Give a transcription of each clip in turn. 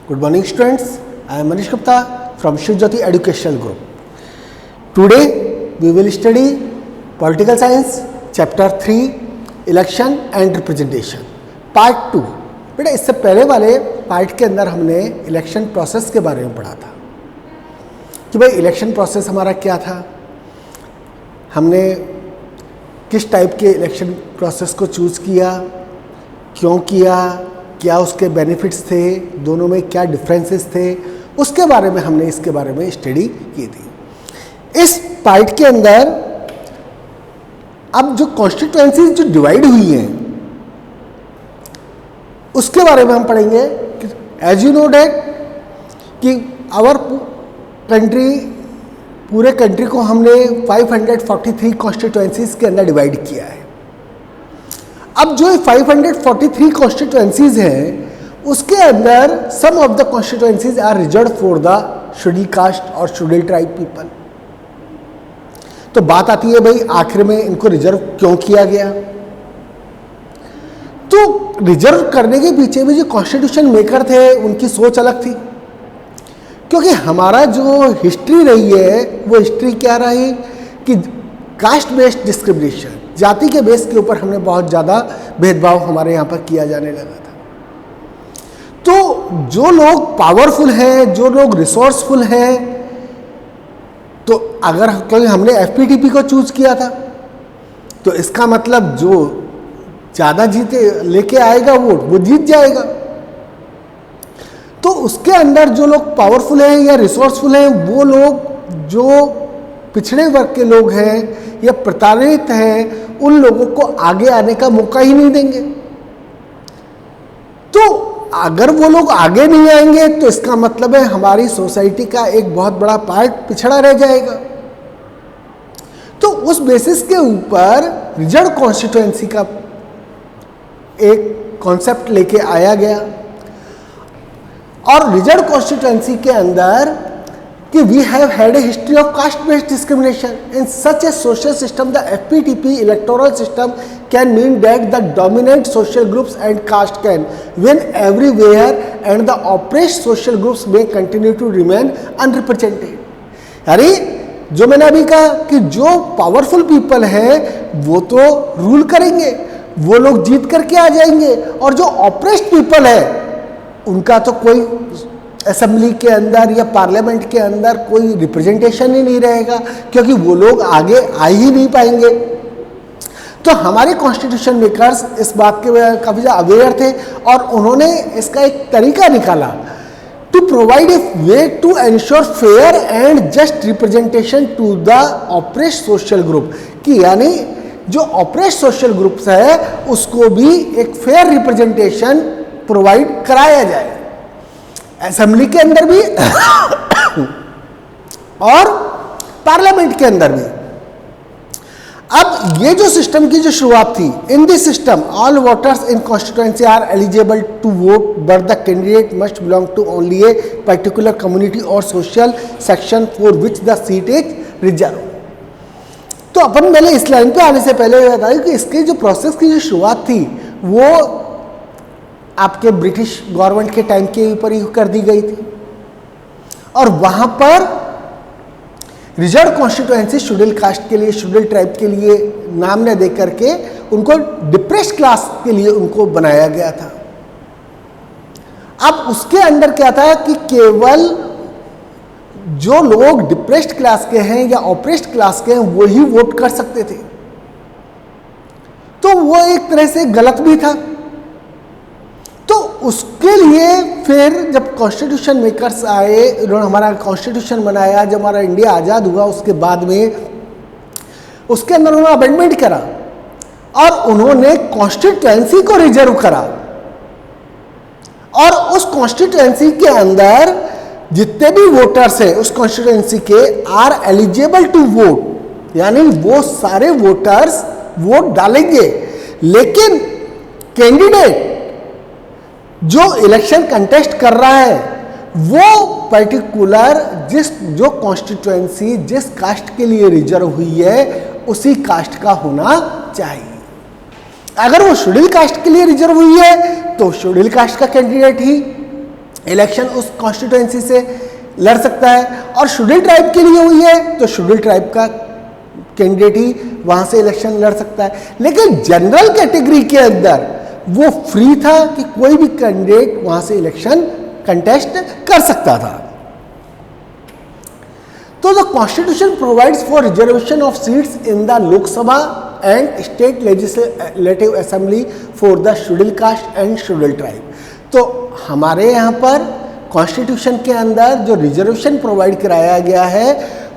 Good morning students, I am Manish Gupta from Shiv Jyoti Educational Group. Today we will study Political Science Chapter 3 Election and Representation Part 2. बेटा इससे पहले वाले part के अंदर हमने election process के बारे में पढ़ा था कि भाई इलेक्शन प्रोसेस हमारा क्या था, हमने किस टाइप के इलेक्शन प्रोसेस को चूज़ किया, क्यों किया, क्या उसके बेनिफिट्स थे, दोनों में क्या डिफरेंसेस थे, उसके बारे में हमने इसके बारे में स्टडी की थी। इस पार्ट के अंदर अब जो कॉन्स्टिट्यूएंसीज जो डिवाइड हुई हैं उसके बारे में हम पढ़ेंगे। एज यू नो डैट कि आवर कंट्री, पूरे कंट्री को हमने 543 कॉन्स्टिट्यूएंसीज के अंदर डिवाइड किया है। अब जो 543 कॉन्स्टिट्यूएंसीज हैं उसके अंदर some of the constituencies are reserved for the schedule caste और शेड्यूल ट्राइब पीपल। तो बात आती है भाई आखिर में इनको रिजर्व क्यों किया गया। तो रिजर्व करने के पीछे भी जो कॉन्स्टिट्यूशन मेकर थे उनकी सोच अलग थी, क्योंकि हमारा जो हिस्ट्री रही है वो हिस्ट्री क्या रही कि कास्ट बेस्ड डिस्क्रिमिनेशन, जाति के बेस के ऊपर हमने बहुत ज़्यादा भेदभाव हमारे यहाँ पर किया जाने लगा था। तो जो लोग पावरफुल हैं, जो लोग रिसोर्सफुल हैं, तो अगर क्योंकि हमने एफपीटीपी को चूज किया था तो इसका मतलब जो ज़्यादा जीते लेके आएगा वोट वो जीत जाएगा। तो उसके अंदर जो लोग पावरफुल हैं या रिसोर्सफुल हैं वो लोग जो पिछड़े वर्ग के लोग हैं या प्रताड़ित हैं उन लोगों को आगे आने का मौका ही नहीं देंगे। तो अगर वो लोग आगे नहीं आएंगे तो इसका मतलब है हमारी सोसाइटी का एक बहुत बड़ा पार्ट पिछड़ा रह जाएगा। तो उस बेसिस के ऊपर रिजर्व कॉन्स्टिट्यूएंसी का एक कॉन्सेप्ट लेके आया गया और रिजर्व कॉन्स्टिट्यूएंसी के अंदर कि we have had a history of caste-based discrimination in such a social system. The FPTP electoral system can mean that the dominant social groups and caste can win everywhere and the oppressed social groups may continue to remain unrepresented. यानी जो मैंने अभी कहा कि जो powerful people हैं वो तो रूल करेंगे, वो लोग जीत करके आ जाएंगे, और जो ऑप्रेस्ड पीपल है उनका तो कोई असेंबली के अंदर या पार्लियामेंट के अंदर कोई रिप्रेजेंटेशन ही नहीं रहेगा, क्योंकि वो लोग आगे आ ही नहीं पाएंगे। तो हमारे कॉन्स्टिट्यूशन मेकर्स इस बात के काफ़ी ज़्यादा अवेयर थे और उन्होंने इसका एक तरीका निकाला to provide a way to ensure fair and just representation to the oppressed social group, कि यानी जो ऑप्रेस्ड सोशल ग्रुप्स है उसको भी एक फेयर रिप्रेजेंटेशन प्रोवाइड कराया जाए असेंबली के अंदर भी और पार्लियामेंट के अंदर भी। अब ये जो सिस्टम की जो शुरुआत थी, in this system all voters in constituency are eligible to vote but the candidate must belong to only a particular community और social section for which the seat is reserve. तो अपन पहले इस लाइन पे आने से पहले बताया कि इसके जो प्रोसेस की जो शुरुआत थी वो आपके ब्रिटिश गवर्नमेंट के टाइम के ऊपर ही कर दी गई थी और वहाँ पर रिजर्व कॉन्स्टिट्यूएंसी शेड्यूल कास्ट के लिए, शेड्यूल ट्राइब के लिए नाम न दे करके उनको डिप्रेस्ड क्लास के लिए उनको बनाया गया था। अब उसके अंदर क्या था कि केवल जो लोग डिप्रेस्ड क्लास के हैं या ऑप्रेस्ड क्लास के हैं वो ही वोट कर सकते थे। तो वो एक तरह से गलत भी था। तो उसके लिए फिर जब कॉन्स्टिट्यूशन मेकर्स आए, उन्होंने हमारा कॉन्स्टिट्यूशन बनाया, जब हमारा इंडिया आज़ाद हुआ उसके बाद में उसके अंदर उन्होंने अमेंडमेंट करा और उन्होंने कॉन्स्टिट्यूएंसी को रिजर्व करा और उस कॉन्स्टिट्यूएंसी के अंदर जितने भी वोटर्स हैं उस कॉन्स्टिट्यूएंसी के आर एलिजिबल टू वोट, यानी वो सारे वोटर्स वोट डालेंगे। लेकिन कैंडिडेट जो इलेक्शन कंटेस्ट कर रहा है वो पर्टिकुलर जो कॉन्स्टिट्यूएंसी जिस कास्ट के लिए रिजर्व हुई है उसी कास्ट का होना चाहिए। अगर वो शेड्यूल कास्ट के लिए रिजर्व हुई है तो शेड्यूल कास्ट का कैंडिडेट ही इलेक्शन उस कॉन्स्टिट्यूएंसी से लड़ सकता है, और शेड्यूल ट्राइब के लिए हुई है तो शेड्यूल ट्राइब का कैंडिडेट ही वहां से इलेक्शन लड़ सकता है। लेकिन जनरल कैटेगरी के अंदर वो फ्री था कि कोई भी कैंडिडेट वहां से इलेक्शन कंटेस्ट कर सकता था। तो the constitution provides for reservation of seats in the Lok Sabha and state legislative assembly for the schedule cast and schedule tribe. तो हमारे यहाँ पर कॉन्स्टिट्यूशन के अंदर जो रिजर्वेशन प्रोवाइड कराया गया है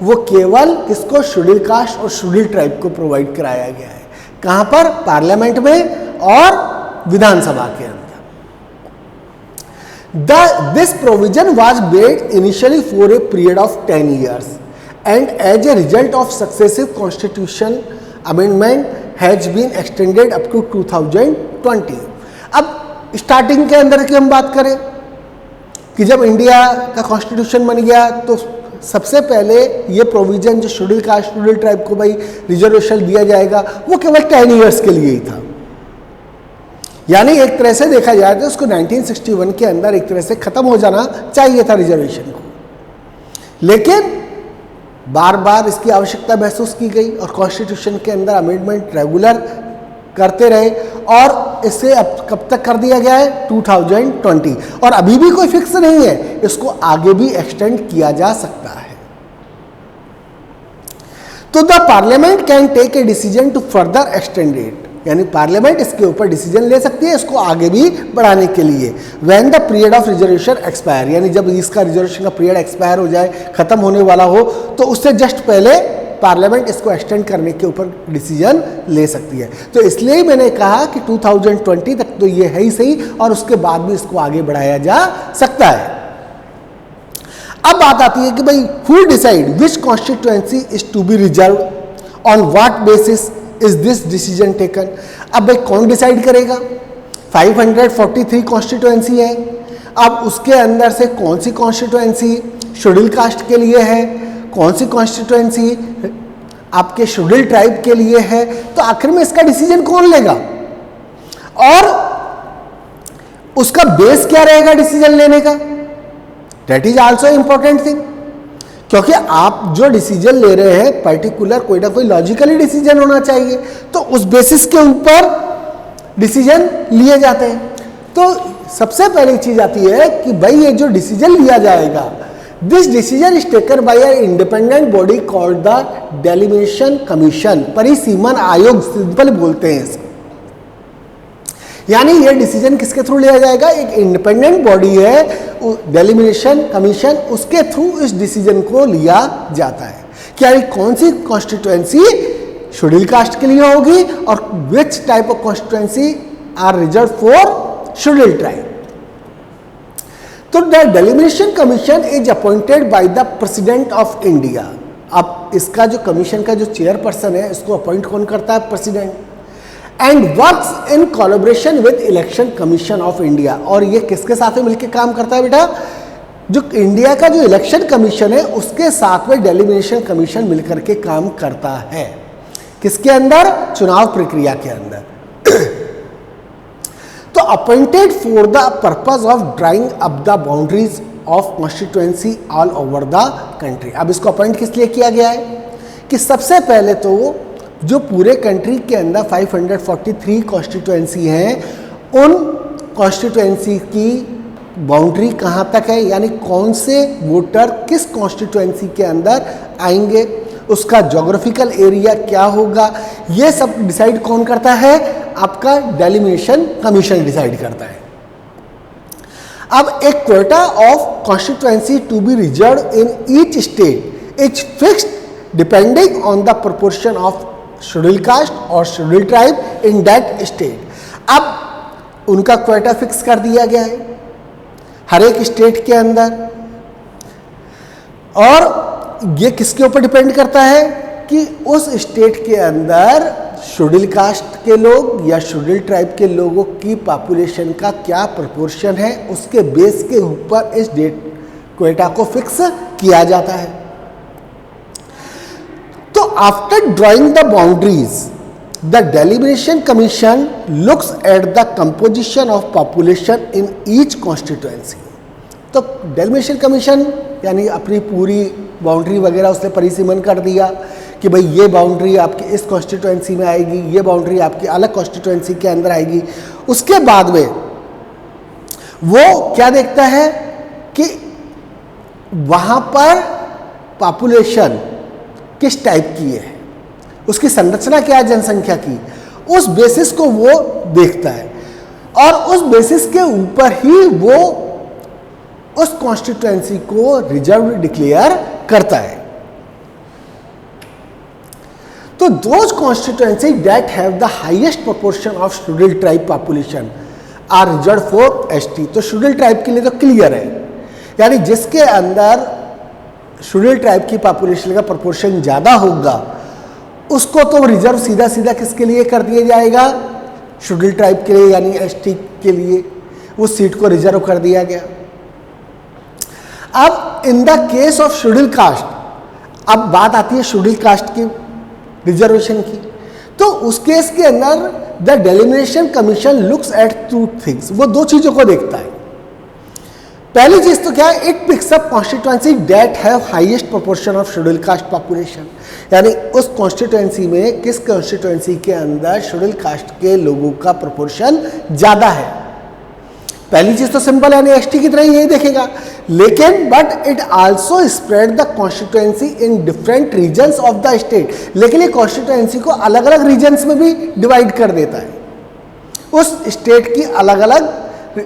वो केवल किसको, शेड्यूल कास्ट और शेड्यूल ट्राइब को प्रोवाइड कराया गया है। कहाँ पर, पार्लियामेंट में और विधानसभा के अंदर। This provision was made initially for a period of 10 years and as a result of successive constitution amendment has been extended up to 2020। अब स्टार्टिंग के अंदर की हम बात करें कि जब इंडिया का कॉन्स्टिट्यूशन बन गया तो सबसे पहले ये प्रोविजन जो शेड्यूल कास्ट शेड्यूल ट्राइब को भाई रिजर्वेशन दिया जाएगा वो केवल 10 ईयर्स के लिए ही था। यानी एक तरह से देखा जाए तो उसको 1961 के अंदर एक तरह से खत्म हो जाना चाहिए था रिजर्वेशन को, लेकिन बार बार इसकी आवश्यकता महसूस की गई और कॉन्स्टिट्यूशन के अंदर अमेंडमेंट रेगुलर करते रहे और इसे अब कब तक कर दिया गया है, 2020। और अभी भी कोई फिक्स नहीं है, इसको आगे भी एक्सटेंड किया जा सकता है। तो the parliament can take a decision to further extend it, यानी पार्लियामेंट इसके ऊपर डिसीजन ले सकती है इसको आगे भी बढ़ाने के लिए। When the period of reservation expire, यानी जब इसका रिजर्वेशन का पीरियड एक्सपायर हो जाए, खत्म होने वाला हो, तो उससे जस्ट पहले पार्लियामेंट इसको एक्सटेंड करने के ऊपर डिसीजन ले सकती है। तो इसलिए मैंने कहा कि 2020 तक तो ये है ही सही और उसके बाद भी इसको आगे बढ़ाया जा सकता है। अब बात आती है कि भाई who decide which constituency is to be reserve, on what basis is this decision taken. अब भाई कौन डिसाइड करेगा, 543 कॉन्स्टिट्यूएंसी है, अब उसके अंदर से कौन सी कॉन्स्टिट्यूएंसी शेड्यूल कास्ट के लिए है, कौन सी कॉन्स्टिट्यूएंसी आपके शेड्यूल ट्राइब के लिए है, तो आखिर में इसका डिसीजन कौन लेगा और उसका बेस क्या रहेगा डिसीजन लेने का, that is also important thing. क्योंकि आप जो डिसीजन ले रहे हैं पर्टिकुलर कोई ना कोई लॉजिकली डिसीजन होना चाहिए, तो उस बेसिस के ऊपर डिसीजन लिए जाते हैं। तो सबसे पहली चीज आती है कि भाई ये जो डिसीजन लिया जाएगा, this decision is taken by an independent body called the delimitation commission, परिसीमन आयोग सिंपल बोलते हैं इसको। यानी ये डिसीजन किसके थ्रू लिया जाएगा, एक इंडिपेंडेंट बॉडी है डेलिमिनेशन कमीशन, उसके थ्रू इस डिसीजन को लिया जाता है कि कौन सी कॉन्स्टिट्यूएंसी शेड्यूल कास्ट के लिए होगी और which type of constituency are reserve for schedule tribe. तो the delimitation commission is appointed by the president of India. अब इसका जो कमीशन का जो चेयरपर्सन है इसको अपॉइंट कौन करता है, president, and works in collaboration with election commission of India. और ये किसके साथ में मिलकर काम करता है बेटा, जो इंडिया का जो इलेक्शन कमीशन है उसके साथ में डेलिमिनेशन कमीशन मिलकर के काम करता है। किसके अंदर, चुनाव प्रक्रिया के अंदर। तो appointed for the purpose of drawing up the boundaries of constituency all over the country. अब इसको अपॉइंट किस लिए किया गया है कि सबसे पहले तो जो पूरे कंट्री के अंदर 543 कॉन्स्टिट्यूएंसी हैं, उन कॉन्स्टिट्यूएंसी की बाउंड्री कहाँ तक है, यानी कौन से वोटर किस कॉन्स्टिट्यूएंसी के अंदर आएंगे, उसका ज्योग्राफिकल एरिया क्या होगा, ये सब डिसाइड कौन करता है, आपका डेलिमिनेशन कमीशन डिसाइड करता है। अब एक quota of constituency to be reserve in each state is fixed depending on the proportion of schedule caste और schedule tribe in that state. अब उनका क्वोटा फिक्स कर दिया गया है हर एक स्टेट के अंदर, और ये किसके ऊपर डिपेंड करता है कि उस स्टेट के अंदर शेड्यूल कास्ट के लोग या शेड्यूल ट्राइब के लोगों की पॉपुलेशन का क्या प्रोपोर्शन है, उसके बेस के ऊपर इस डेट क्वोटा को फिक्स किया जाता है। तो after drawing the boundaries the delimitation commission looks at the composition of population in each constituency. तो डेलिमिटेशन कमीशन यानी अपनी पूरी बाउंड्री वगैरह उसने परिसीमन कर दिया कि भाई ये बाउंड्री आपकी इस कॉन्स्टिट्यूएंसी में आएगी, ये बाउंड्री आपकी अलग कॉन्स्टिट्यूएंसी के अंदर आएगी। उसके बाद में वो क्या देखता है कि वहाँ पर पॉपुलेशन किस टाइप की है, उसकी संरचना क्या है जनसंख्या की, उस बेसिस को वो देखता है और उस बेसिस के ऊपर ही वो उस कॉन्स्टिट्यूएंसी को रिजर्व डिक्लेयर करता है। तो those constituency that have the highest proportion of scheduled tribe population are reserve for ST. तो शेड्यूल्ड ट्राइब के लिए तो क्लियर है, यानी जिसके अंदर शेड्यूल्ड ट्राइब की पॉपुलेशन का प्रोपोर्शन ज्यादा होगा उसको तो रिजर्व सीधा सीधा किसके लिए कर दिया जाएगा, शेड्यूल्ड ट्राइब के लिए यानी एसटी के लिए उस सीट को रिजर्व कर दिया गया। अब in the case of schedule cast, अब बात आती है शेड्यूल कास्ट की रिजर्वेशन की, तो उस केस के अंदर the delimitation commission looks at two things, वो दो चीजों को देखता है। पहली चीज तो क्या है, it picks up constituency that have highest proportion of schedule cast population, यानी उस कॉन्स्टिट्यूएंसी में किस कॉन्स्टिट्यूएंसी के अंदर शेड्यूल कास्ट के लोगों का प्रोपोर्शन ज्यादा है। पहली चीज तो सिंपल है, एसटी की तरह यही देखेगा, लेकिन but it also spread the constituency in different regions of the state, लेकिन ये कॉन्स्टिट्यूएंसी को अलग अलग रीजन्स में भी डिवाइड कर देता है, उस स्टेट की अलग अलग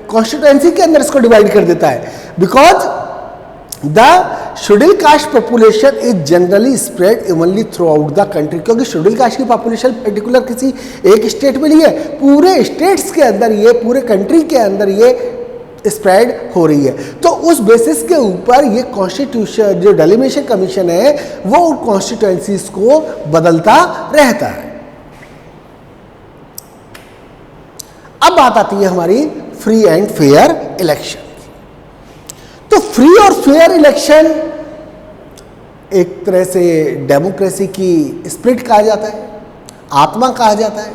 कॉन्स्टिट्यूएंसी के अंदर इसको डिवाइड कर देता है। Because the schedule cast population is generally spread evenly through out the country, क्योंकि शेड्यूल कास्ट की पॉपुलेशन पर्टिकुलर किसी एक स्टेट में नहीं है, पूरे स्टेट्स के अंदर ये, पूरे कंट्री के अंदर ये स्प्रेड हो रही है। तो उस बेसिस के ऊपर ये कॉन्स्टिट्यूशन जो डेलिमिनेशन कमीशन है वो कॉन्स्टिट्यूएंसीज को बदलता रहता है। अब बात आती है हमारी फ्री एंड फेयर इलेक्शन। तो फ्री और फेयर इलेक्शन एक तरह से डेमोक्रेसी की स्पिरिट कहा जाता है, आत्मा कहा जाता है,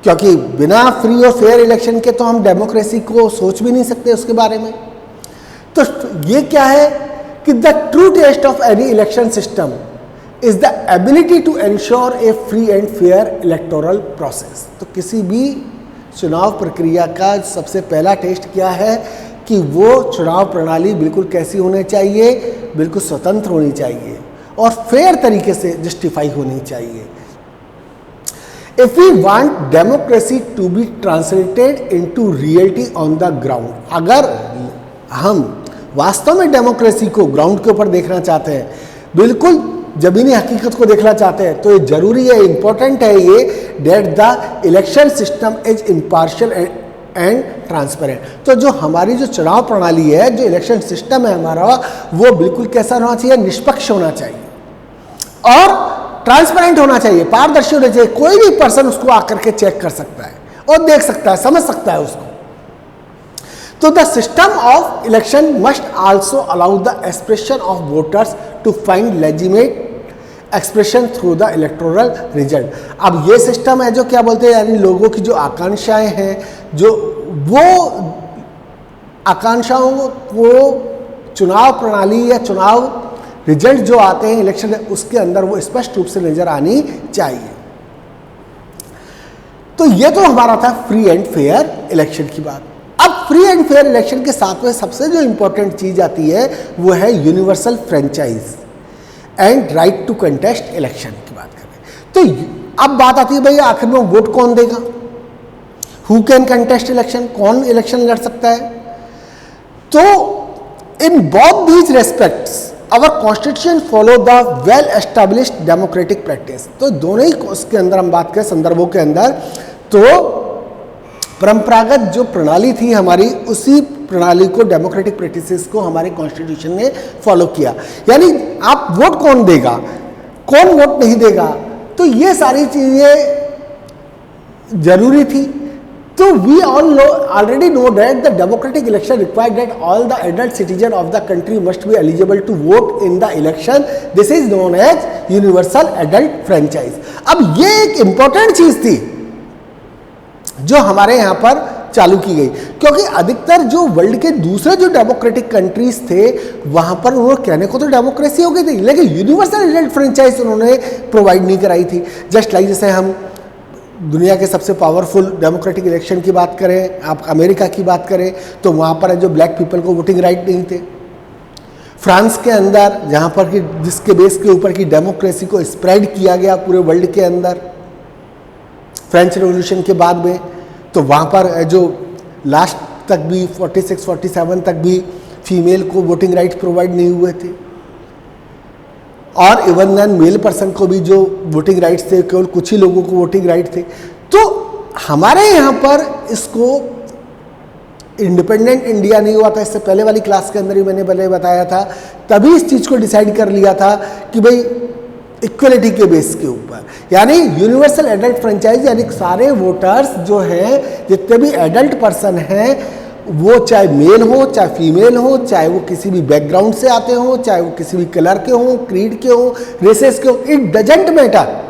क्योंकि बिना फ्री और फेयर इलेक्शन के तो हम डेमोक्रेसी को सोच भी नहीं सकते उसके बारे में। तो ये क्या है कि the true test of any election system is the ability to ensure a free and fair electoral process. तो किसी भी चुनाव प्रक्रिया का सबसे पहला टेस्ट क्या है कि वो चुनाव प्रणाली बिल्कुल कैसी होनी चाहिए, बिल्कुल स्वतंत्र होनी चाहिए और फेयर तरीके से जस्टिफाई होनी चाहिए। If we want democracy to be translated into reality on the ground, अगर हम वास्तव में डेमोक्रेसी को ग्राउंड के ऊपर देखना चाहते हैं, बिल्कुल जमीनी हकीकत को देखना चाहते हैं, तो ये जरूरी है, इंपॉर्टेंट है ये that the election system is impartial and transparent. तो जो हमारी जो चुनाव प्रणाली है, जो इलेक्शन सिस्टम है हमारा, वो बिल्कुल कैसा होना चाहिए, निष्पक्ष होना चाहिए और ट्रांसपेरेंट होना चाहिए, पारदर्शी होना चाहिए। कोई भी पर्सन उसको आकर के चेक कर सकता है और देख सकता है, समझ सकता है उसको। तो the system of election must also allow the expression of voters to find legitimate expression through the electoral result. अब ये सिस्टम है जो क्या बोलते हैं, यानी लोगों की जो आकांक्षाएं हैं, जो वो आकांक्षाओं को चुनाव प्रणाली या चुनाव रिजल्ट जो आते हैं इलेक्शन, उसके अंदर वो स्पष्ट रूप से नजर आनी चाहिए। तो ये तो हमारा था फ्री एंड फेयर इलेक्शन की बात। अब फ्री एंड फेयर इलेक्शन के साथ में सबसे जो इंपॉर्टेंट चीज आती है वो है universal franchise and right to contest election की बात करें। तो अब बात आती है भाई आखिर में वोट कौन देगा, हु कैन कंटेस्ट इलेक्शन, कौन इलेक्शन लड़ सकता है। तो in both these respects our constitution follow the well established democratic practice. तो दोनों ही उसके अंदर हम बात करें संदर्भों के अंदर, तो परंपरागत जो प्रणाली थी हमारी, उसी प्रणाली को, डेमोक्रेटिक प्रैक्टिसेस को हमारे कॉन्स्टिट्यूशन ने फॉलो किया। यानी आप वोट कौन देगा, कौन वोट नहीं देगा, तो ये सारी चीजें जरूरी थी। तो we all already know that the democratic election required that all the adult citizens of the country must be eligible to vote in the election. This is known as universal adult franchise. अब ये एक important चीज थी जो हमारे यहाँ पर चालू की गई, क्योंकि अधिकतर जो वर्ल्ड के दूसरे जो डेमोक्रेटिक कंट्रीज थे वहाँ पर उन्होंने कहने को तो डेमोक्रेसी हो गई थी, लेकिन यूनिवर्सल एडल्ट फ्रेंचाइज उन्होंने प्रोवाइड नहीं कराई थी। जस्ट लाइक जैसे हम दुनिया के सबसे पावरफुल डेमोक्रेटिक इलेक्शन की बात करें, आप अमेरिका की बात करें, तो वहाँ पर जो ब्लैक पीपल को वोटिंग राइट नहीं थे। फ्रांस के अंदर जहाँ पर कि जिसके बेस के ऊपर की डेमोक्रेसी को स्प्रेड किया गया पूरे वर्ल्ड के अंदर फ्रेंच रेवोल्यूशन के बाद में, तो वहाँ पर जो लास्ट तक भी 46-47 तक भी फीमेल को वोटिंग राइट प्रोवाइड नहीं हुए थे, और इवन देन मेल पर्सन को भी जो वोटिंग राइट्स थे केवल कुछ ही लोगों को वोटिंग राइट थे। तो हमारे यहाँ पर इसको इंडिपेंडेंट इंडिया नहीं हुआ था, इससे पहले वाली क्लास के अंदर ही मैंने पहले बताया था, तभी इस चीज़ को डिसाइड कर लिया था कि भाई इक्वलिटी के बेस के ऊपर, यानी यूनिवर्सल एडल्ट फ्रेंचाइज, यानी सारे वोटर्स जो हैं जितने भी एडल्ट पर्सन हैं वो चाहे मेल हो चाहे फीमेल हो, चाहे वो किसी भी बैकग्राउंड से आते हो, चाहे वो किसी भी कलर के हो, क्रीड के हो, रेसेस के हो, इट डजंट मैटर,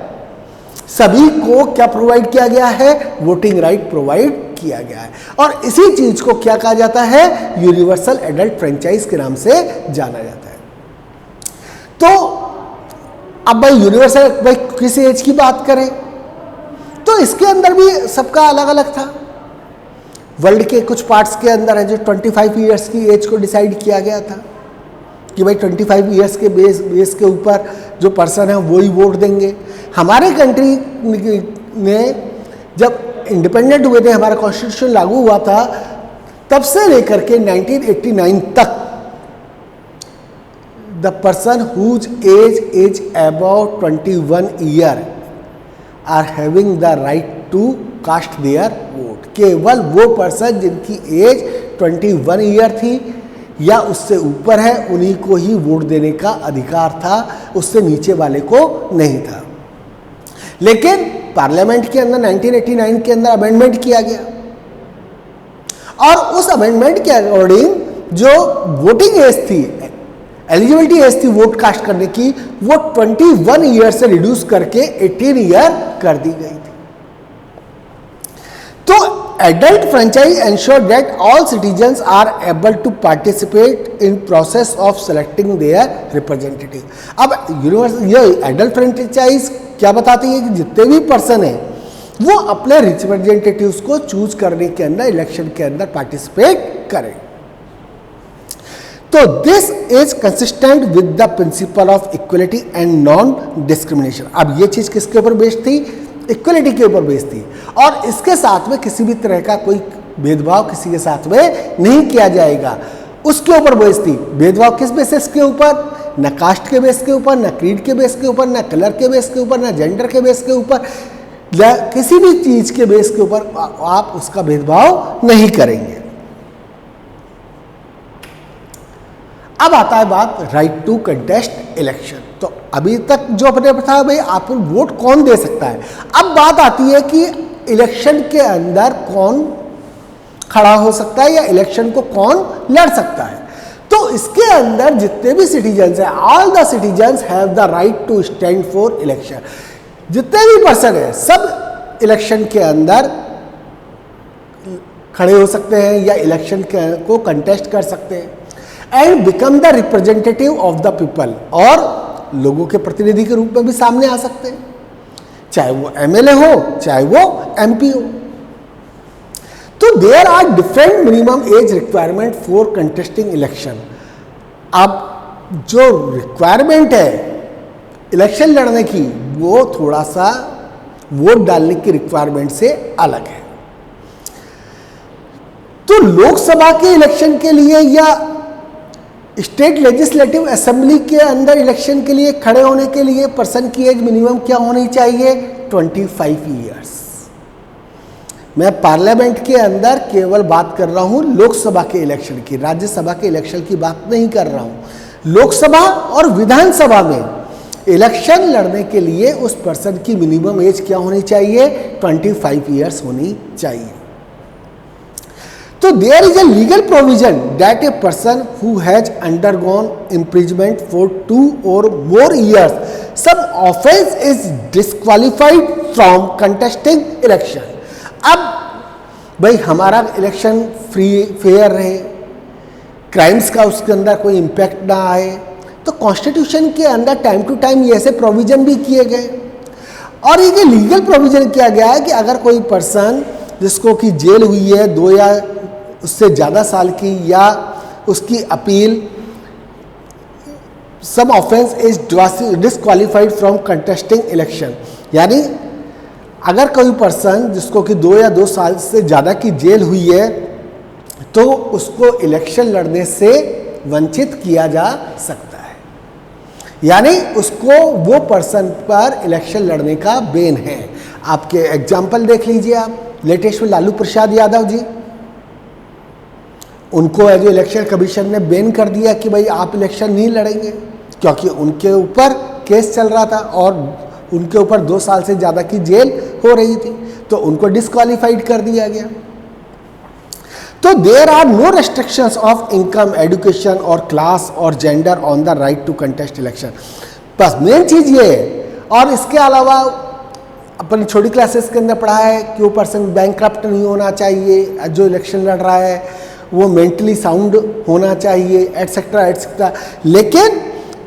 सभी को क्या प्रोवाइड किया गया है, वोटिंग राइट प्रोवाइड किया गया है। और इसी चीज को क्या कहा जाता है, यूनिवर्सल एडल्ट फ्रेंचाइज के नाम से जाना जाता है। तो अब भाई यूनिवर्सल, भाई किस एज की बात करें तो इसके अंदर भी सबका अलग अलग था। वर्ल्ड के कुछ पार्ट्स के अंदर है जो 25 ईयर्स की एज को डिसाइड किया गया था कि भाई 25 ईयर्स के बेस के ऊपर जो पर्सन है वो ही वोट देंगे। हमारे कंट्री में जब इंडिपेंडेंट हुए थे, हमारा कॉन्स्टिट्यूशन लागू हुआ था, तब से लेकर के 1989 तक the person whose age is about 21 year are having the right to cast their vote. केवल वो पर्सन जिनकी एज 21 ईयर थी या उससे ऊपर है उन्हीं को ही वोट देने का अधिकार था, उससे नीचे वाले को नहीं था। लेकिन पार्लियामेंट के अंदर 1989 के अंदर अमेंडमेंट किया गया और उस अमेंडमेंट के अकॉर्डिंग जो वोटिंग एज थी, एलिजिबिलिटी एज थी वोट कास्ट करने की, वो 21 ईयर से रिड्यूस करके 18 ईयर कर दी गई थी। तो adult franchise ensure that all citizens are able to participate in process of selecting their representative। अब ये adult franchise क्या बताती है कि जितने भी पर्सन हैं वो अपने रिप्रेजेंटेटिव्स को चूज करने के अंदर, इलेक्शन के अंदर पार्टिसिपेट करें। तो this is consistent with the principle of equality and non discrimination. अब ये चीज किसके ऊपर बेस्ड थी, इक्वलिटी के ऊपर बेस्ड थी, और इसके साथ में किसी भी तरह का कोई भेदभाव किसी के साथ में नहीं किया जाएगा, उसके ऊपर बेस्ड थी। भेदभाव किस बेसिस के ऊपर, न कास्ट के बेस के ऊपर, न क्रीड के बेस के ऊपर, न कलर के बेस के ऊपर, न जेंडर के बेस के ऊपर, किसी भी चीज के बेस के ऊपर आप उसका भेदभाव नहीं करेंगे। अब आता है बात राइट टू कंटेस्ट इलेक्शन। तो अभी तक जो अपने बताया भाई आप वोट कौन दे सकता है, अब बात आती है कि इलेक्शन के अंदर कौन खड़ा हो सकता है या इलेक्शन को कौन लड़ सकता है। तो इसके अंदर जितने भी सिटीजन्स हैं, all the citizens have the right to stand for election. जितने भी पर्सन हैं सब इलेक्शन के अंदर खड़े हो सकते हैं या इलेक्शन को कंटेस्ट कर सकते हैं and become the representative of the people, और लोगों के प्रतिनिधि के रूप में भी सामने आ सकते हैं, चाहे वो एमएलए हो चाहे वो एमपी हो। तो there are different minimum age requirement for contesting election. अब जो रिक्वायरमेंट है इलेक्शन लड़ने की वो थोड़ा सा वोट डालने की रिक्वायरमेंट से अलग है। तो लोकसभा के इलेक्शन के लिए या स्टेट लेजिस्लेटिव असेंबली के अंदर इलेक्शन के लिए खड़े होने के लिए पर्सन की एज मिनिमम क्या होनी चाहिए, 25 ईयर्स। मैं पार्लियामेंट के अंदर केवल बात कर रहा हूं लोकसभा के इलेक्शन की, राज्यसभा के इलेक्शन की बात नहीं कर रहा हूं। लोकसभा और विधानसभा में इलेक्शन लड़ने के लिए उस पर्सन की मिनिमम एज क्या होनी चाहिए, 25 ईयर्स होनी चाहिए। तो there is a legal provision that a person who has undergone imprisonment for 2 or more years some offense is disqualified from contesting election। अब भाई हमारा इलेक्शन फ्री फेयर रहे, क्राइम्स का उसके अंदर कोई इम्पैक्ट ना आए। तो कॉन्स्टिट्यूशन के अंदर टाइम टू टाइम ये ऐसे प्रोविज़न भी किए गए, और ये लीगल प्रोविज़न किया गया है कि अगर कोई पर्सन जिसको कि जेल हुई है 2 या उससे ज़्यादा साल की, या उसकी appeal some offence is disqualified from contesting election, यानी अगर कोई पर्सन जिसको कि 2 या 2 साल से ज़्यादा की जेल हुई है तो उसको इलेक्शन लड़ने से वंचित किया जा सकता है, यानी उसको वो पर्सन पर इलेक्शन लड़ने का बैन है। आपके एग्जाम्पल देख लीजिए आप, लेटेस्ट में लालू प्रसाद यादव जी, उनको एज इलेक्शन कमीशन ने बैन कर दिया कि भाई आप इलेक्शन नहीं लड़ेंगे, क्योंकि उनके ऊपर केस चल रहा था और उनके ऊपर 2 साल से ज़्यादा की जेल हो रही थी, तो उनको डिस्क्वालीफाइड कर दिया गया। तो there are no restrictions of income, education और क्लास और gender on the right to contest election. बस मेन चीज़ ये है। और इसके अलावा अपन छोटी क्लासेस के अंदर पढ़ा है कि वो पर्सन बैंकक्रप्ट नहीं होना चाहिए, जो इलेक्शन लड़ रहा है वो मेंटली साउंड होना चाहिए, एटसेट्रा एटसेट्रा। लेकिन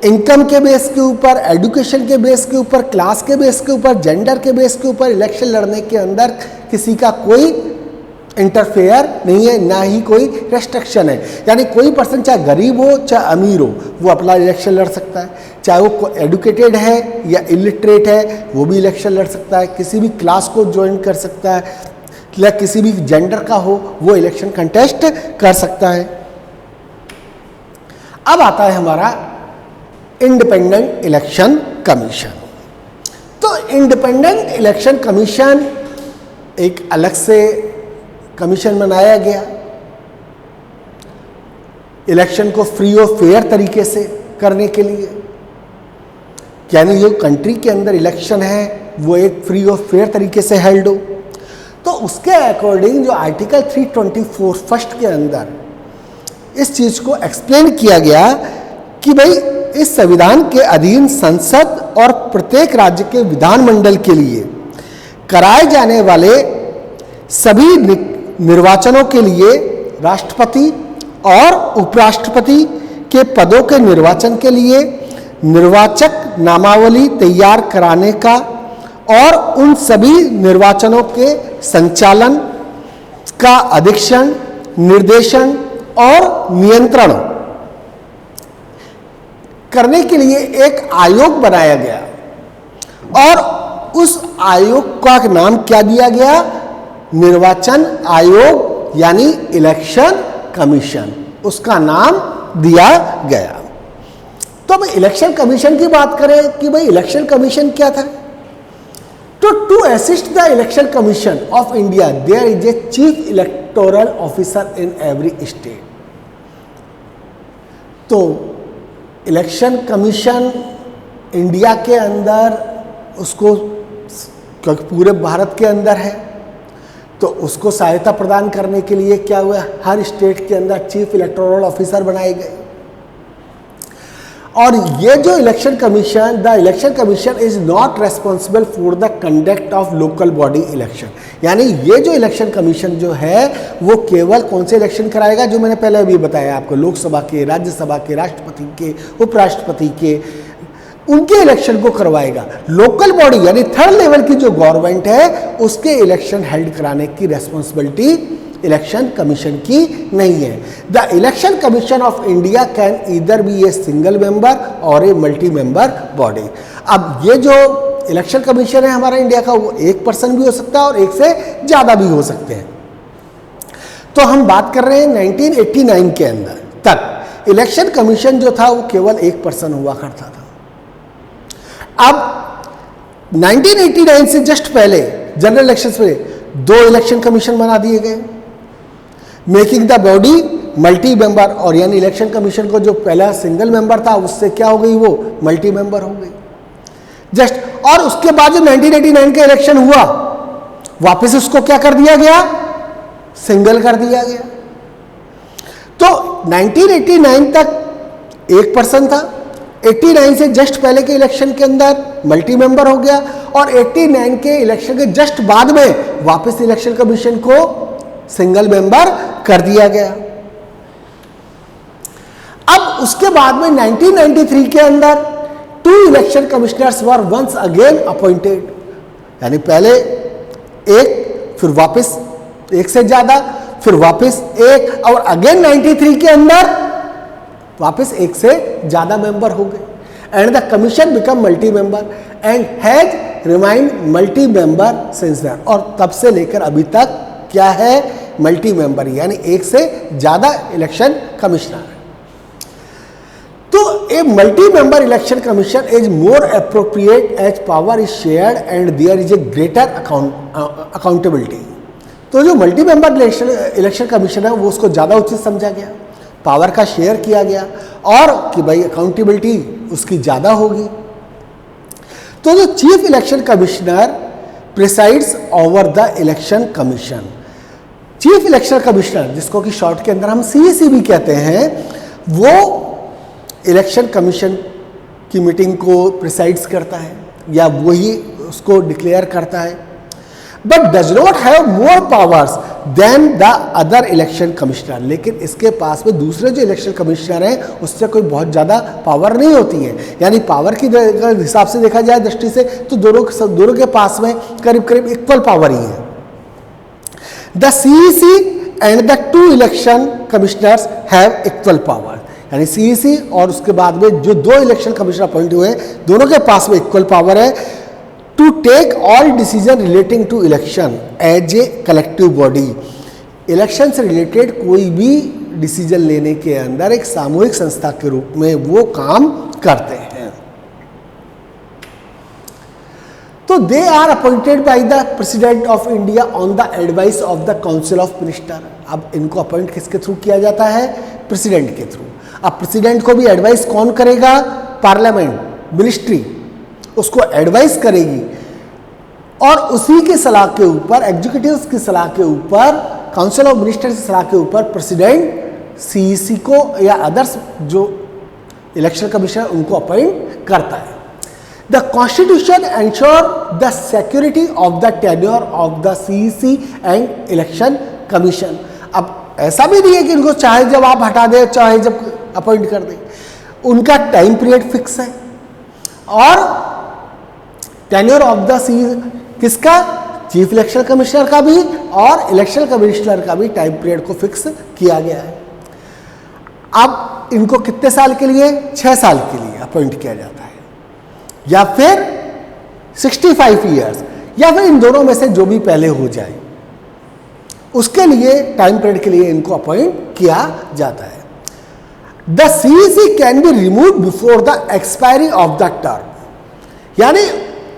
इनकम के बेस के ऊपर, एजुकेशन के बेस के ऊपर, क्लास के बेस के ऊपर, जेंडर के बेस के ऊपर इलेक्शन लड़ने के अंदर किसी का कोई इंटरफेयर नहीं है, ना ही कोई रेस्ट्रिक्शन है। यानी कोई पर्सन चाहे गरीब हो चाहे अमीर हो वो अपना इलेक्शन लड़ सकता है, चाहे वो एडुकेटेड है या इलिटरेट है वो भी इलेक्शन लड़ सकता है, किसी भी क्लास को ज्वाइन कर सकता है, या किसी भी जेंडर का हो वो इलेक्शन कंटेस्ट कर सकता है। अब आता है हमारा इंडिपेंडेंट इलेक्शन कमीशन। तो इंडिपेंडेंट इलेक्शन कमीशन एक अलग से कमीशन बनाया गया इलेक्शन को फ्री और फेयर तरीके से करने के लिए, यानी जो कंट्री के अंदर इलेक्शन है वो एक फ्री और फेयर तरीके से हेल्ड हो। तो उसके अकॉर्डिंग जो आर्टिकल 324 फर्स्ट के अंदर इस चीज़ को एक्सप्लेन किया गया कि भाई इस संविधान के अधीन संसद और प्रत्येक राज्य के विधानमंडल के लिए कराए जाने वाले सभी निर्वाचनों के लिए राष्ट्रपति और उपराष्ट्रपति के पदों के निर्वाचन के लिए निर्वाचक नामावली तैयार कराने का और उन सभी निर्वाचनों के संचालन का अधीक्षण, निर्देशन और नियंत्रण करने के लिए एक आयोग बनाया गया, और उस आयोग का नाम क्या दिया गया? निर्वाचन आयोग, यानी इलेक्शन कमीशन, उसका नाम दिया गया। तो अब इलेक्शन कमीशन की बात करें कि भाई इलेक्शन कमीशन क्या था, तो to assist the election commission of India there is a chief electoral officer in every state. तो इलेक्शन कमीशन इंडिया के अंदर उसको, क्योंकि पूरे भारत के अंदर है, तो उसको सहायता प्रदान करने के लिए क्या हुआ, हर स्टेट के अंदर चीफ इलेक्टोरल ऑफिसर बनाए गए। और ये जो election commission, the election commission is not responsible for the conduct of local body election, यानी ये जो इलेक्शन कमीशन जो है वो केवल कौन से इलेक्शन कराएगा, जो मैंने पहले अभी बताया आपको, लोकसभा के, राज्यसभा के, राष्ट्रपति के, उपराष्ट्रपति के, उनके इलेक्शन को करवाएगा। लोकल बॉडी यानी थर्ड लेवल की जो गवर्नमेंट है उसके इलेक्शन हेल्ड कराने की रेस्पॉन्सिबिलिटी इलेक्शन कमीशन की नहीं है। The election commission of India can either be a single member और ए मल्टी मेंबर बॉडी। अब ये जो इलेक्शन कमीशन है हमारा इंडिया का, वो एक पर्सन भी हो सकता है और एक से ज़्यादा भी हो सकते हैं। तो हम बात कर रहे हैं 1989 के अंदर तक इलेक्शन कमीशन जो था वो केवल एक पर्सन हुआ करता था। अब 1989 से जस्ट पहले जनरल इलेक्शन से 2 इलेक्शन कमीशन बना दिए गए, making the body multi member, और यानी इलेक्शन कमीशन को जो पहला सिंगल मेंबर था उससे क्या हो गई, वो मल्टी मेंबर हो गई जस्ट। और उसके बाद जो 1989 का इलेक्शन हुआ वापस उसको क्या कर दिया गया, सिंगल कर दिया गया। तो 1989 तक एक पर्सन था, 89 से जस्ट पहले के इलेक्शन के अंदर मल्टी मेंबर हो गया, और 89 के इलेक्शन के जस्ट बाद में वापस इलेक्शन कमीशन को सिंगल मेंबर कर दिया गया। अब उसके बाद में 1993 के अंदर 2 election commissioners were once again appointed, यानी पहले एक, फिर वापस एक से ज्यादा, फिर वापस एक, और अगेन 93 के अंदर वापस एक से ज्यादा मेंबर हो गए। And the commission become multi member and has remained multi member since then, और तब से लेकर अभी तक क्या है, मल्टी मेंबर, यानी एक से ज्यादा इलेक्शन कमिश्नर। तो a multi member election commission is more appropriate as power is shared and there is a greater accountability. तो जो मल्टी मेंबर इलेक्शन कमीशन है वो उसको ज़्यादा उचित समझा गया, पावर का शेयर किया गया, और कि भाई अकाउंटेबिलिटी उसकी ज़्यादा होगी। तो जो chief election commissioner presides over the election commission, chief election commissioner जिसको कि शॉर्ट के अंदर हम CEC भी कहते हैं, वो इलेक्शन कमीशन की मीटिंग को प्रिसाइड्स करता है या वही उसको डिक्लेयर करता है, but does not have more powers than the other election commissioner. लेकिन इसके पास में दूसरे जो इलेक्शन कमिश्नर हैं उससे कोई बहुत ज़्यादा पावर नहीं होती है, यानी पावर की हिसाब से देखा जाए दृष्टि से तो दोनों के पास में करीब करीब इक्वल पावर ही है। The CEC and the 2 election commissioners have equal power, यानी CEC और उसके बाद में जो 2 इलेक्शन कमिश्नर अपॉइंट हुए हैं दोनों के पास में इक्वल पावर है to take all decision relating to election as a collective body. Election से रिलेटेड कोई भी डिसीजन लेने के अंदर एक सामूहिक संस्था के रूप में वो काम करते हैं। तो they are appointed by the president of India on the advice of the council of minister. अब इनको अपॉइंट किसके थ्रू किया जाता है, प्रेसिडेंट के थ्रू। अब प्रेसिडेंट को भी एडवाइस कौन करेगा, पार्लियामेंट, मिनिस्ट्री उसको एडवाइस करेगी, और उसी की सलाह के ऊपर, एग्जीक्यूटिव की सलाह के ऊपर, काउंसिल ऑफ मिनिस्टर की सलाह के ऊपर प्रेसिडेंट CEC को या अदर्स जो इलेक्शन कमीशन उनको अपॉइंट करता है। The constitution ensure the security of the tenure of the CEC and election commission. अब ऐसा भी नहीं है कि इनको चाहे जब आप हटा दें चाहे जब अपॉइंट कर दें, उनका टाइम पीरियड फिक्स है, और टेन्योर ऑफ द किसका, चीफ इलेक्शन कमिश्नर का भी और इलेक्शन कमिश्नर का भी टाइम पीरियड को फिक्स किया गया है। अब इनको कितने साल के लिए, 6 साल के लिए अपॉइंट किया जाता है, या फिर 65 ईयर्स, या फिर इन दोनों में से जो भी पहले हो जाए उसके लिए टाइम पीरियड के लिए इनको अपॉइंट किया जाता है। The CEC can be remove before the expiry of the term, यानी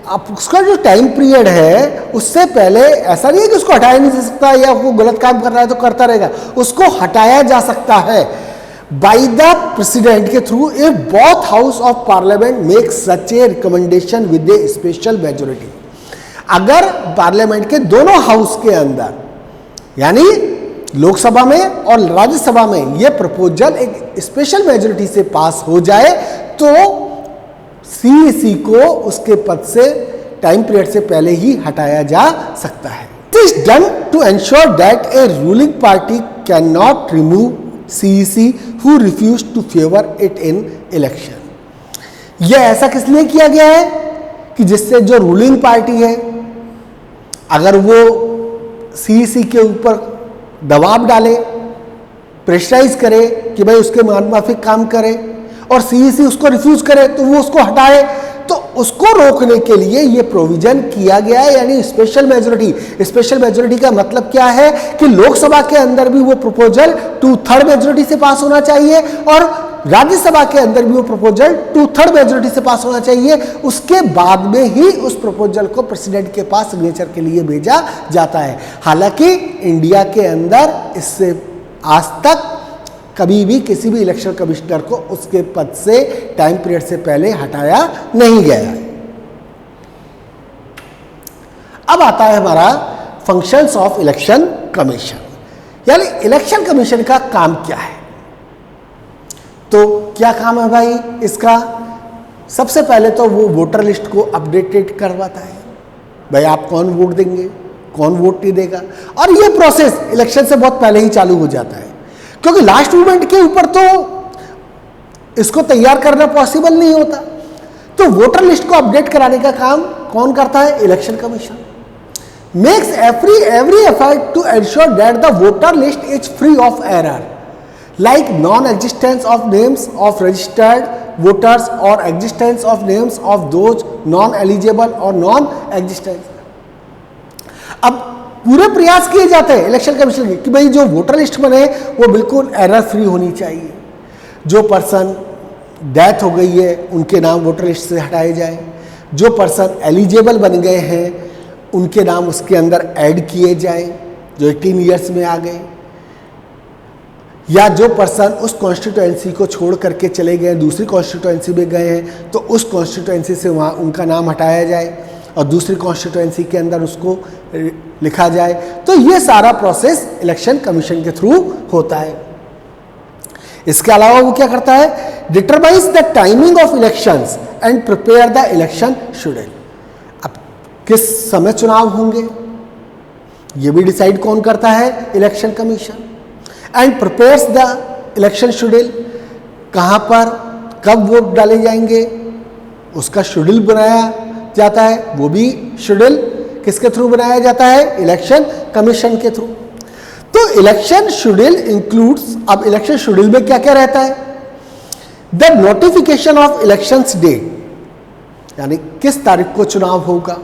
अब उसका जो टाइम पीरियड है उससे पहले ऐसा नहीं है कि उसको हटाया नहीं जा सकता, या वो गलत काम कर रहा है तो करता रहेगा, उसको हटाया जा सकता है बाय द प्रेसिडेंट के through if both house of parliament make such A recommendation with A special majority. अगर पार्लियामेंट के दोनों हाउस के अंदर, यानी लोकसभा में और राज्यसभा में, यह प्रपोजल एक स्पेशल मेजोरिटी से पास हो जाए तो CEC को उसके पद से टाइम पीरियड से पहले ही हटाया जा सकता है। It is done to ensure that a ruling party cannot remove CEC who refuse to favor it in election। यह ऐसा किस लिए किया गया है कि जिससे जो रूलिंग पार्टी है अगर वो CEC के ऊपर दबाव डाले, प्रेशराइज करे कि भाई उसके माफिक काम करे, और CEC उसको रिफ्यूज करे तो वो उसको हटाए, तो उसको रोकने के लिए ये प्रोविजन किया गया है, यानी स्पेशल मेजोरिटी। स्पेशल मेजोरिटी का मतलब क्या है कि लोकसभा के अंदर भी वो प्रपोजल 2/3 मेजोरिटी से पास होना चाहिए, और राज्यसभा के अंदर भी वो प्रपोजल 2/3 मेजोरिटी से पास होना चाहिए। उसके बाद में ही उस प्रपोजल को प्रेसिडेंट के पास सिग्नेचर के लिए भेजा जाता है। हालांकि इंडिया के अंदर इससे आज तक कभी भी किसी भी इलेक्शन कमिश्नर को उसके पद से टाइम पीरियड से पहले हटाया नहीं गया है। अब आता है हमारा फंक्शंस ऑफ इलेक्शन कमीशन, यानी इलेक्शन कमीशन का काम क्या है। तो क्या काम है भाई इसका, सबसे पहले तो वो वोटर लिस्ट को अपडेटेड करवाता है, भाई आप कौन वोट देंगे, कौन वोट नहीं देगा। और ये प्रोसेस इलेक्शन से बहुत पहले ही चालू हो जाता है, क्योंकि लास्ट मोमेंट के ऊपर तो इसको तैयार करना पॉसिबल नहीं होता। तो वोटर लिस्ट को अपडेट कराने का काम कौन करता है? Election commission. Makes every effort to ensure that the voter list is free of error, like non-existence of names of registered voters or existence of names of those non-eligible or non-existence। अब पूरे प्रयास किए जाते हैं election commission के कि भाई जो वोटर लिस्ट बने वो बिल्कुल एरर फ्री होनी चाहिए। जो पर्सन डेथ हो गई है उनके नाम वोटर लिस्ट से हटाए जाए, जो पर्सन एलिजिबल बन गए हैं उनके नाम उसके अंदर ऐड किए जाए जो 18 ईयर्स में आ गए, या जो पर्सन उस कॉन्स्टिट्यूएंसी को छोड़ करके चले गए दूसरी कॉन्स्टिट्यूएंसी में गए हैं तो उस कॉन्स्टिट्यूएंसी से वहाँ उनका नाम हटाया जाए और दूसरी कॉन्स्टिट्यूएंसी के अंदर उसको लिखा जाए। तो ये सारा प्रोसेस इलेक्शन कमीशन के थ्रू होता है। इसके अलावा वो क्या करता है? Determines the timing of elections and prepare the election schedule. अब किस समय चुनाव होंगे ये भी डिसाइड कौन करता है? Election commission. And prepares the election schedule, कहाँ पर कब वोट डाले जाएंगे उसका शेड्यूल बनाया जाता है, वो भी शेड्यूल किसके थ्रू बनाया जाता है? इलेक्शन कमीशन के थ्रू। तो इलेक्शन शेड्यूल इंक्लूड्स, अब इलेक्शन शेड्यूल में क्या क्या रहता है? The notification of elections date, यानी किस तारीख को चुनाव होगा,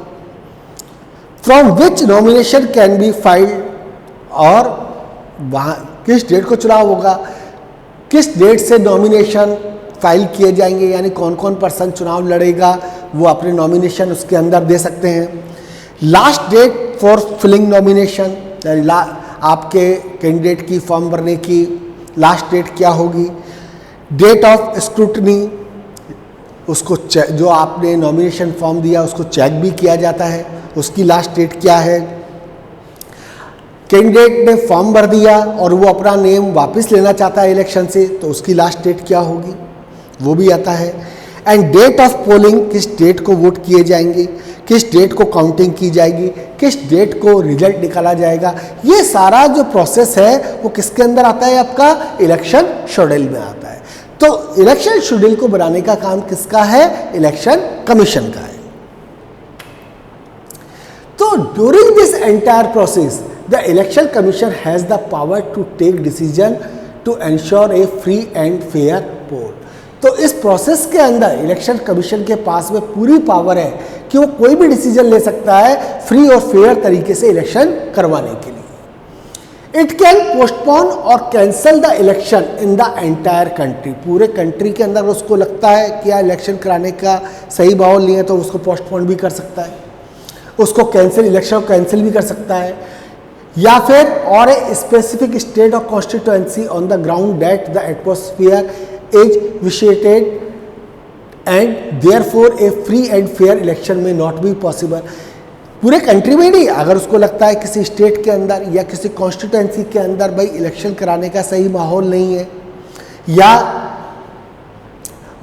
from which nomination can be filed, और वहाँ किस डेट को चुनाव होगा, किस डेट से नॉमिनेशन फाइल किए जाएंगे, यानी कौन कौन पर्सन चुनाव लड़ेगा वो अपने नॉमिनेशन उसके अंदर दे सकते हैं। Last date for filling nomination, यानी आपके कैंडिडेट की फॉर्म भरने की लास्ट डेट क्या होगी। डेट ऑफ स्क्रूटनी, उसको जो आपने नॉमिनेशन फॉर्म दिया उसको चेक भी किया जाता है, उसकी लास्ट डेट क्या है। कैंडिडेट ने फॉर्म भर दिया और वो अपना नेम वापस लेना चाहता है इलेक्शन से तो उसकी लास्ट डेट क्या होगी वो भी आता है। एंड डेट ऑफ पोलिंग, किस डेट को वोट किए जाएंगे, किस डेट को काउंटिंग की जाएगी, किस डेट को रिजल्ट निकाला जाएगा। ये सारा जो प्रोसेस है वो किसके अंदर आता है? आपका इलेक्शन शेड्यूल में आता है। तो इलेक्शन शेड्यूल को बनाने का काम किसका है? इलेक्शन कमीशन का है। तो during this entire process the election commission has the power to take decision to ensure a free and fair poll. तो इस प्रोसेस के अंदर इलेक्शन कमीशन के पास में पूरी पावर है कि वो कोई भी डिसीजन ले सकता है फ्री और फेयर तरीके से इलेक्शन करवाने के लिए। इट कैन पोस्टपोन और cancel the election in the entire country. पूरे कंट्री के अंदर उसको लगता है कि यार इलेक्शन कराने का सही माहौल नहीं है तो उसको पोस्टपोन भी कर सकता है, उसको कैंसिल, इलेक्शन को कैंसिल भी कर सकता है, या फिर और a specific state of constituency on the ground that the atmosphere is vitiated and therefore a free and fair election may not be possible. पूरे कंट्री में नहीं, अगर उसको लगता है किसी स्टेट के अंदर या किसी कॉन्स्टिट्यूएंसी के अंदर भाई इलेक्शन कराने का सही माहौल नहीं है या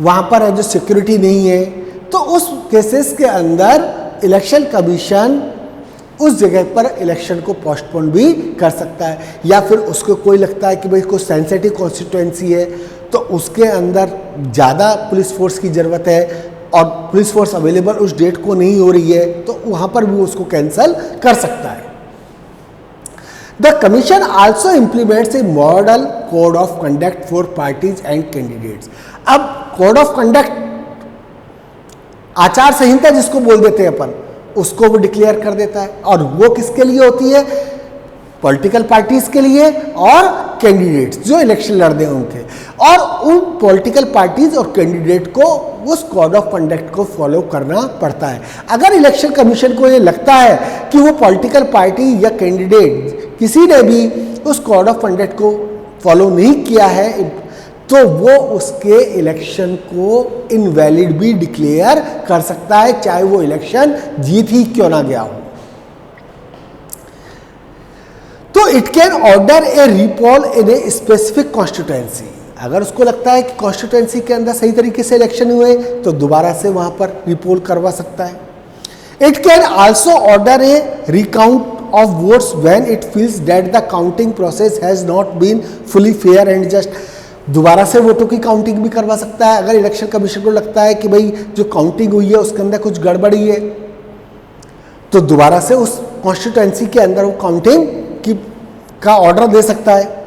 वहाँ पर जो सिक्योरिटी नहीं है, तो उस केसेस के अंदर इलेक्शन कमीशन उस जगह पर इलेक्शन को पोस्टपोन भी कर सकता है। या फिर उसको कोई लगता है कि भाई कोई सेंसिटिव कॉन्स्टिट्यूएंसी है तो उसके अंदर ज़्यादा पुलिस फोर्स की ज़रूरत है और पुलिस फोर्स अवेलेबल उस डेट को नहीं हो रही है तो वहाँ पर भी उसको कैंसिल कर सकता है। The commission also implements A model code of conduct for parties and candidates. अब कोड ऑफ कंडक्ट, आचार संहिता जिसको बोल देते हैं अपन, उसको वो डिक्लेयर कर देता है और वो किसके लिए होती है? पॉलिटिकल पार्टीज के लिए और कैंडिडेट्स जो इलेक्शन लड़ रहे हैं उनके, और उन पॉलिटिकल पार्टीज और कैंडिडेट को उस कोड ऑफ कंडक्ट को फॉलो करना पड़ता है। अगर इलेक्शन कमीशन को ये लगता है कि वो पॉलिटिकल पार्टी या कैंडिडेट किसी ने भी उस कोड ऑफ कंडक्ट को फॉलो नहीं किया है तो वो उसके इलेक्शन को इनवैलिड भी डिक्लेयर कर सकता है, चाहे वो इलेक्शन जीत ही क्यों ना गया हो। तो it can order A repoll in a specific constituency. अगर उसको लगता है कि कॉन्स्टिट्यूएंसी के अंदर सही तरीके से इलेक्शन हुए तो दोबारा से वहां पर रीपोल करवा सकता है। It can also order A recount of votes when it feels that the counting process has not been fully fair and just। दोबारा से वोटों की काउंटिंग भी करवा सकता है अगर इलेक्शन कमीशन को लगता है कि भाई जो काउंटिंग हुई है उसके अंदर कुछ गड़बड़ी है, तो दोबारा से उस कॉन्स्टिट्यूएंसी के अंदर वो काउंटिंग का ऑर्डर दे सकता है।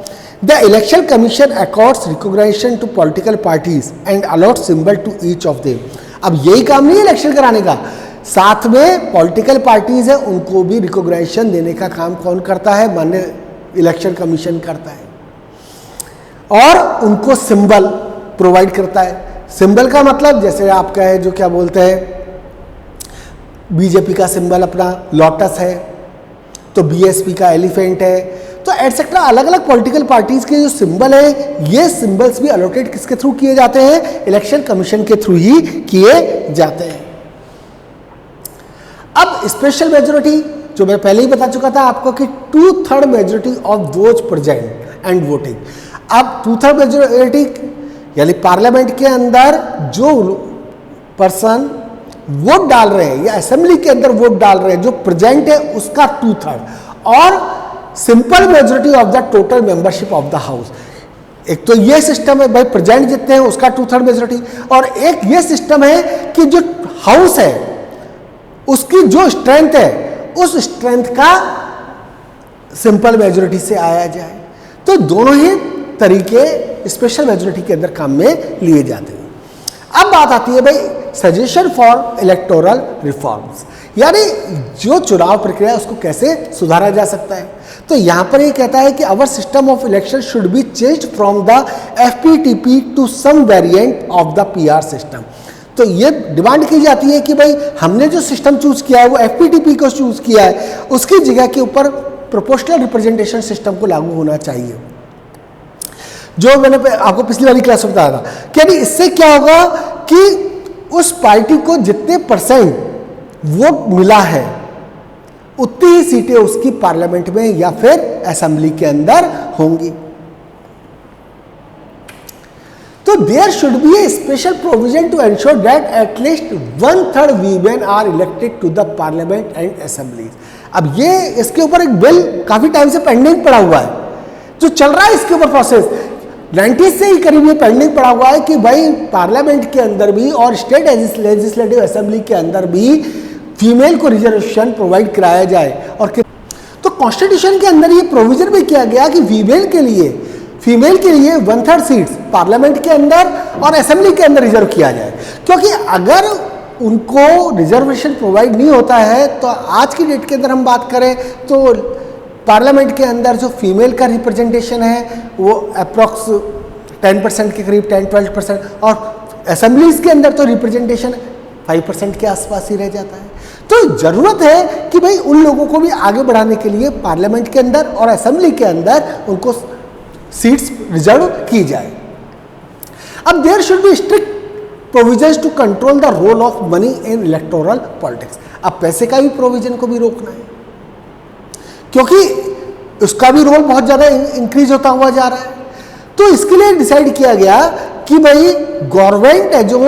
The election commission accords recognition to political parties and allot symbol to each of them. अब यही काम नहीं है इलेक्शन कराने का, साथ में पॉलिटिकल पार्टीज है उनको भी रिकॉग्निशन देने का काम कौन करता है? माननीय इलेक्शन कमीशन करता है और उनको सिंबल प्रोवाइड करता है। सिंबल का मतलब जैसे आपका है जो क्या बोलते हैं, बीजेपी का सिंबल अपना लोटस है, तो बीएसपी का एलिफेंट है, तो एटसेट्रा अलग अलग पॉलिटिकल पार्टीज के जो सिंबल है, ये सिंबल्स भी अलॉटेड किसके थ्रू किए जाते हैं? इलेक्शन कमीशन के थ्रू ही किए जाते हैं। अब स्पेशल मेजोरिटी जो मैं पहले ही बता चुका था आपको कि 2/3 majority of votes present and voting. अब 2/3 मेजोरिटी यानी पार्लियामेंट के अंदर जो पर्सन वोट डाल रहे हैं या असेंबली के अंदर वोट डाल रहे हैं जो प्रेजेंट है उसका 2/3 और simple majority of the total membership of the house. एक तो ये सिस्टम है भाई प्रेजेंट जितने हैं उसका 2/3 मेजोरिटी, और एक ये सिस्टम है कि जो हाउस है उसकी जो स्ट्रेंथ है उस स्ट्रेंथ का सिंपल मेजोरिटी से आया जाए। तो दोनों ही तरीके स्पेशल मेजोरिटी के अंदर काम में लिए जाते हैं। अब बात आती है भाई सजेशन फॉर इलेक्टोरल रिफॉर्म्स, यानी जो चुनाव प्रक्रिया है उसको कैसे सुधारा जा सकता है। तो यहां पर ये कहता है कि our system of election should be changed from the FPTP to some variant of the PR system. तो ये डिमांड की जाती है कि भाई हमने जो सिस्टम चूज किया है वो एफपीटीपी को चूज किया है, उसकी जगह के ऊपर प्रोपोर्शनल रिप्रेजेंटेशन सिस्टम को लागू होना चाहिए, जो मैंने आपको पिछली वाली क्लास में बताया था। कि इससे क्या होगा कि उस पार्टी को जितने % वोट मिला है उतनी ही सीटें उसकी पार्लियामेंट में या फिर असेंबली के अंदर होंगी। तो there should be a special provision to ensure that at least 1/3 women are elected to the parliament and assemblies. अब ये इसके ऊपर एक बिल काफी टाइम से पेंडिंग पड़ा हुआ है, जो चल रहा है इसके ऊपर प्रोसेस 90s से ही करीब ये पेंडिंग पड़ा हुआ है कि भाई पार्लियामेंट के अंदर भी और स्टेट लेजिस्लेटिव असेंबली के अंदर भी फीमेल को रिजर्वेशन प्रोवाइड कराया जाए। और तो कॉन्स्टिट्यूशन के अंदर ये प्रोविजन भी किया गया कि फीमेल के लिए 1/3 सीट्स पार्लियामेंट के अंदर और असेंबली के अंदर रिजर्व किया जाए, क्योंकि अगर उनको रिजर्वेशन प्रोवाइड नहीं होता है तो आज की डेट के अंदर हम बात करें तो पार्लियामेंट के अंदर जो फीमेल का रिप्रेजेंटेशन है वो अप्रॉक्स 10% के करीब 10-12%, और असेंबलीज के अंदर तो रिप्रेजेंटेशन 5% के आसपास ही रह जाता है। तो जरूरत है कि भाई उन लोगों को भी आगे बढ़ाने के लिए पार्लियामेंट के अंदर और असेंबली के अंदर उनको सीट्स रिजर्व की जाए। अब there should be strict provisions to control the role of money in electoral politics. अब पैसे का भी प्रोविजन को भी रोकना है, क्योंकि उसका भी रोल बहुत ज़्यादा इंक्रीज होता हुआ जा रहा है। तो इसके लिए डिसाइड किया गया कि भाई गवर्नमेंट है जो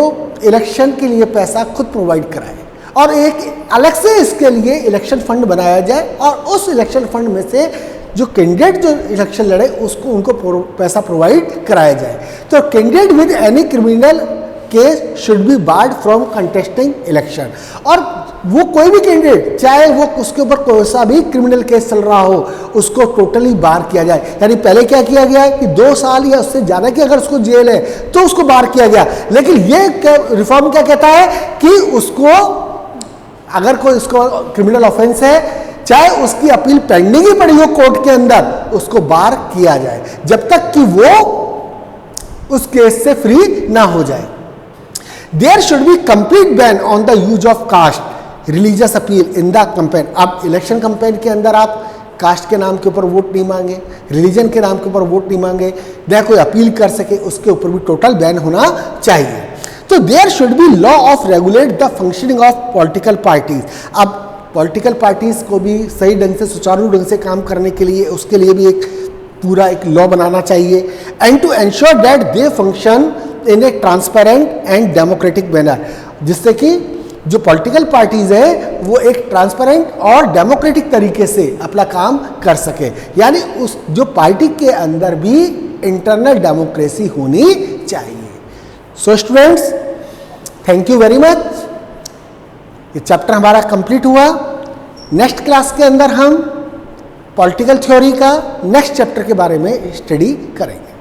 इलेक्शन के लिए पैसा खुद प्रोवाइड कराए और एक अलग से इसके लिए इलेक्शन फंड बनाया जाए, और उस इलेक्शन फंड में से जो कैंडिडेट जो इलेक्शन लड़े उसको उनको पैसा प्रोवाइड कराया जाए। तो candidate with any criminal case should be board from contesting election, और वो कोई भी कैंडिडेट चाहे वो उसके ऊपर कोई सा भी क्रिमिनल केस चल रहा हो उसको टोटली बार किया जाए। यानी पहले क्या किया गया है कि 2 साल या उससे ज़्यादा की अगर उसको जेल है तो उसको बार किया गया, लेकिन ये रिफॉर्म क्या कहता है कि उसको अगर कोई उसको क्रिमिनल ऑफेंस है चाहे उसकी अपील पेंडिंग ही पड़ी हो कोर्ट के अंदर उसको बार किया जाए जब तक कि वो उस केस से फ्री ना हो जाए। There should be complete ban on the use of caste religious appeal in the campaign. अब इलेक्शन कैंपेन के अंदर आप कास्ट के नाम के ऊपर वोट नहीं मांगे, रिलीजन के नाम के ऊपर वोट नहीं मांगे, न कोई अपील कर सके, उसके ऊपर भी टोटल बैन होना चाहिए। तो there should be law of regulate the functioning of political parties. अब पॉलिटिकल पार्टीज को भी सही ढंग से सुचारू ढंग से काम करने के लिए उसके लिए भी एक पूरा एक लॉ बनाना चाहिए, and to ensure that they function in a transparent and democratic manner, जिससे कि जो पॉलिटिकल पार्टीज है वो एक ट्रांसपेरेंट और डेमोक्रेटिक तरीके से अपना काम कर सके, यानी उस जो पार्टी के अंदर भी इंटरनल डेमोक्रेसी होनी चाहिए। So students, thank you very much. ये चैप्टर हमारा कंप्लीट हुआ। नेक्स्ट क्लास के अंदर हम पॉलिटिकल थ्योरी का नेक्स्ट चैप्टर के बारे में स्टडी करेंगे।